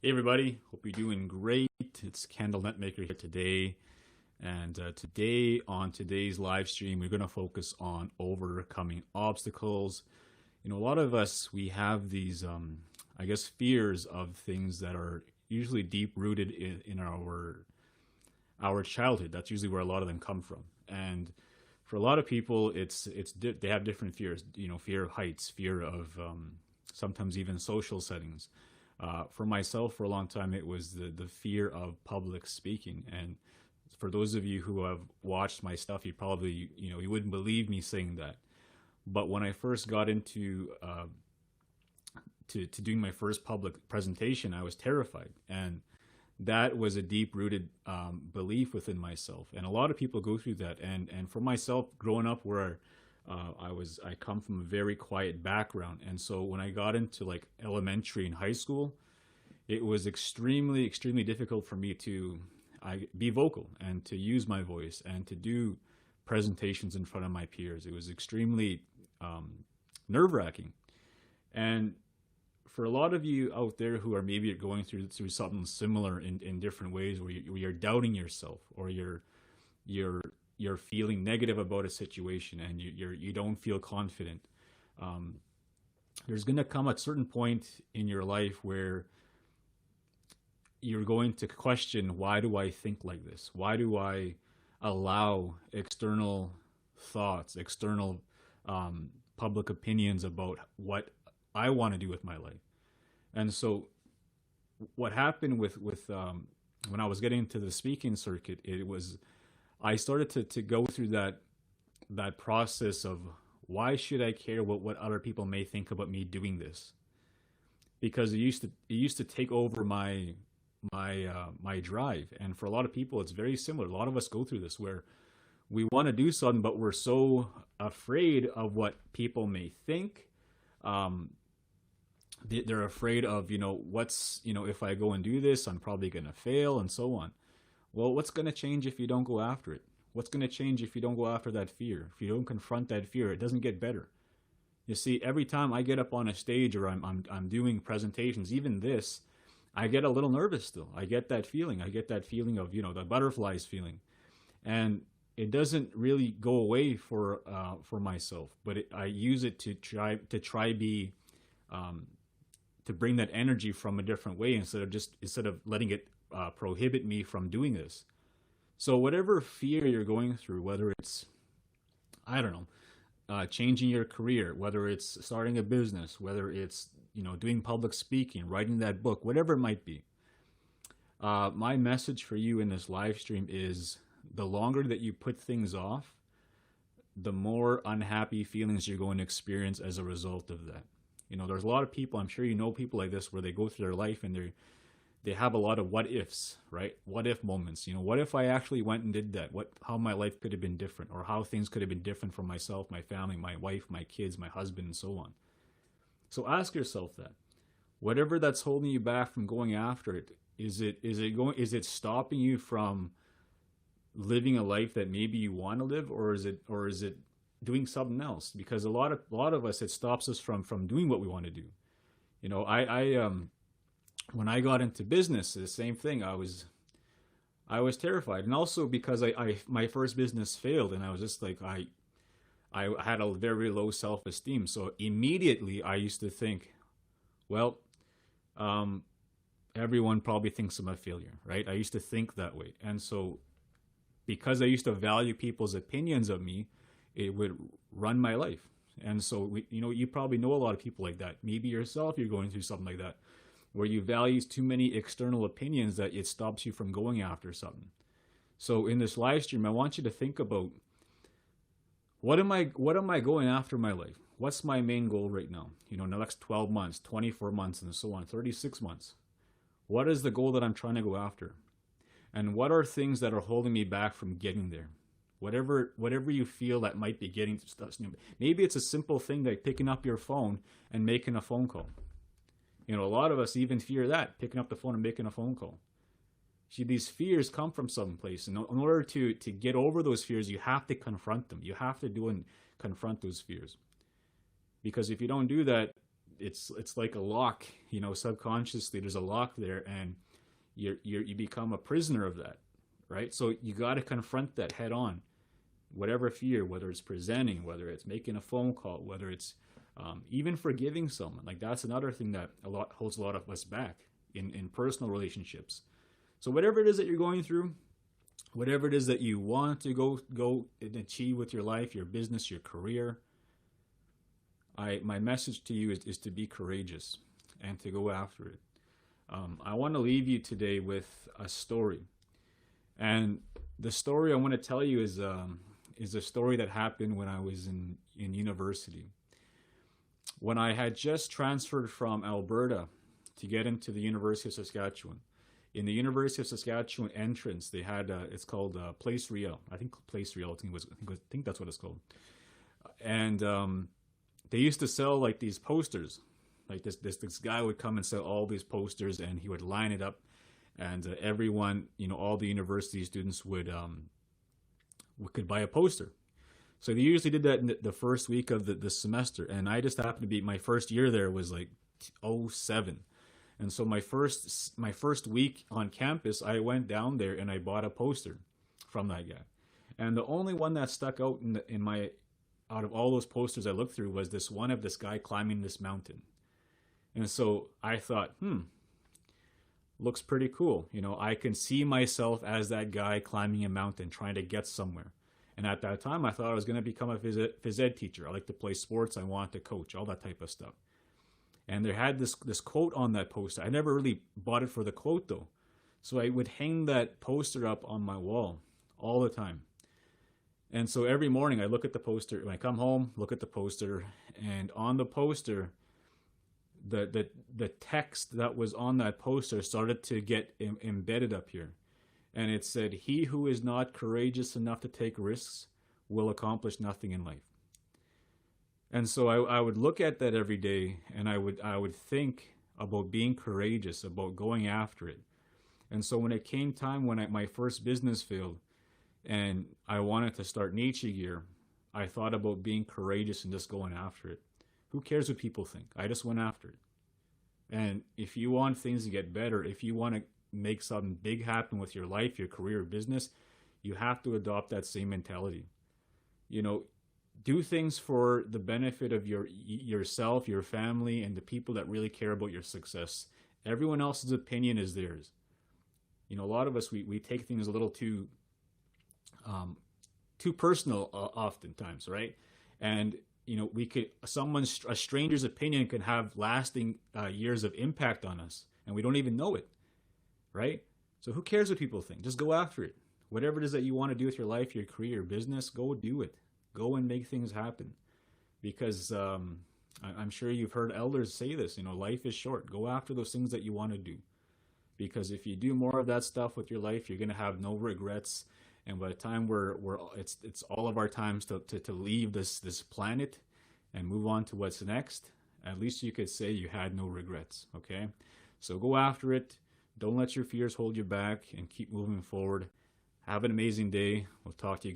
Hey everybody, hope you're doing great. It's Candle Netmaker here today. And today, on today's live stream, we're going to focus on overcoming obstacles. A lot of us, we have these, fears of things that are usually deep rooted in our childhood. That's usually where a lot of them come from. And for a lot of people, they have different fears. Fear of heights, fear of sometimes even social settings. For myself, for a long time, it was the fear of public speaking. And for those of you who have watched my stuff, you probably, you wouldn't believe me saying that. But when I first got into to doing my first public presentation, I was terrified. And that was a deep rooted belief within myself. And a lot of people go through that. And for myself, growing up where I come from a very quiet background. And so when I got into like elementary and high school, it was extremely, extremely difficult for me to be vocal and to use my voice and to do presentations in front of my peers. It was extremely nerve-wracking. And for a lot of you out there who are maybe going through something similar in different ways, where you're doubting yourself, or you're feeling negative about a situation, and you don't feel confident, there's going to come a certain point in your life where you're going to question, why do I think like this? Why do I allow external thoughts, external public opinions about what I want to do with my life? And so what happened with when I was getting into the speaking circuit, it was I started to go through that process of, why should I care what other people may think about me doing this? Because it used to take over my drive. And for a lot of people, it's very similar. A lot of us go through this, where we want to do something, but we're so afraid of what people may think. They're afraid of, if I go and do this, I'm probably going to fail, and so on. Well, what's going to change if you don't go after it? What's going to change if you don't go after that fear? If you don't confront that fear, it doesn't get better. You see, every time I get up on a stage, or I'm doing presentations, even this, I get a little nervous still. I get that feeling. I get that feeling of, the butterflies feeling. And it doesn't really go away for myself, but I use it to bring that energy from a different way, instead of letting it prohibit me from doing this. So whatever fear you're going through, whether it's, I don't know, changing your career, whether it's starting a business, whether it's, doing public speaking, writing that book, whatever it might be, my message for you in this live stream is, the longer that you put things off, the more unhappy feelings you're going to experience as a result of that. There's a lot of people, I'm sure you know people like this, where they go through their life and they have a lot of what ifs, right? What if moments. What if I actually went and did that? How my life could have been different, or how things could have been different for myself, my family, my wife, my kids, my husband, and so on. So ask yourself that. Whatever that's holding you back from going after it, is it stopping you from living a life that maybe you want to live, or is it doing something else? Because a lot of us, it stops us from doing what we want to do. I when I got into business, the same thing. I was terrified, and also because my first business failed, and I was just like, I had a very low self-esteem. So immediately I used to think, well, everyone probably thinks I'm a failure, right? I used to think that way. And so because I used to value people's opinions of me, it would run my life. And so, you probably know a lot of people like that. Maybe yourself, you're going through something like that, where you value too many external opinions that it stops you from going after something. So in this live stream, I want you to think about, what am I going after in my life? What's my main goal right now? In the next 12 months, 24 months, and so on, 36 months. What is the goal that I'm trying to go after? And what are things that are holding me back from getting there? Whatever you feel that might be getting stuff. Maybe it's a simple thing like picking up your phone and making a phone call. A lot of us even fear that, picking up the phone and making a phone call. See, these fears come from someplace. And in order to get over those fears, you have to confront them. You have to confront those fears. Because if you don't do that, it's like a lock, subconsciously there's a lock there, and you become a prisoner of that, right? So you got to confront that head on, whatever fear, whether it's presenting, whether it's making a phone call, whether it's even forgiving someone. Like, that's another thing that holds a lot of us back in personal relationships. So whatever it is that you're going through, whatever it is that you want to go and achieve with your life, your business, your career, my message to you is to be courageous and to go after it. I want to leave you today with a story, and the story I want to tell you is a story that happened when I was in university. When I had just transferred from Alberta to get into the University of Saskatchewan. In the University of Saskatchewan entrance, they had it's called Place Riel. I think Place Riel. I think that's what it's called. And they used to sell like these posters. Like this guy would come and sell all these posters, and he would line it up, and everyone, all the university students could buy a poster. So they usually did that in the first week of the semester, and I just happened to be, my first year there was like '07. And so my first week on campus, I went down there and I bought a poster from that guy. And the only one that stuck out out of all those posters I looked through was this one of this guy climbing this mountain. And so I thought, looks pretty cool. I can see myself as that guy climbing a mountain, trying to get somewhere. And at that time, I thought I was going to become a phys ed teacher. I like to play sports. I want to coach, all that type of stuff. And there had this quote on that poster. I never really bought it for the quote, though. So I would hang that poster up on my wall all the time. And so every morning I look at the poster. When I come home, look at the poster. And on the poster, the text that was on that poster started to get embedded up here. And it said, "He who is not courageous enough to take risks will accomplish nothing in life." And so I would look at that every day, and I would think about being courageous, about going after it. And so when it came time when my first business failed, and I wanted to start Nature Gear, I thought about being courageous and just going after it. Who cares what people think? I just went after it. And if you want things to get better, if you want to make something big happen with your life, your career, business, you have to adopt that same mentality. Do things for the benefit of yourself, your family, and the people that really care about your success. Everyone else's opinion is theirs. A lot of us, we take things a little too personal oftentimes, right? And a stranger's opinion can have lasting years of impact on us, and we don't even know it, right? So who cares what people think? Just go after it. Whatever it is that you want to do with your life, your career, your business, go do it. Go and make things happen. Because I'm sure you've heard elders say this, life is short. Go after those things that you want to do. Because if you do more of that stuff with your life, you're going to have no regrets. And by the time it's all of our times to leave this planet and move on to what's next, at least you could say you had no regrets, okay? So go after it. Don't let your fears hold you back, and keep moving forward. Have an amazing day. We'll talk to you again.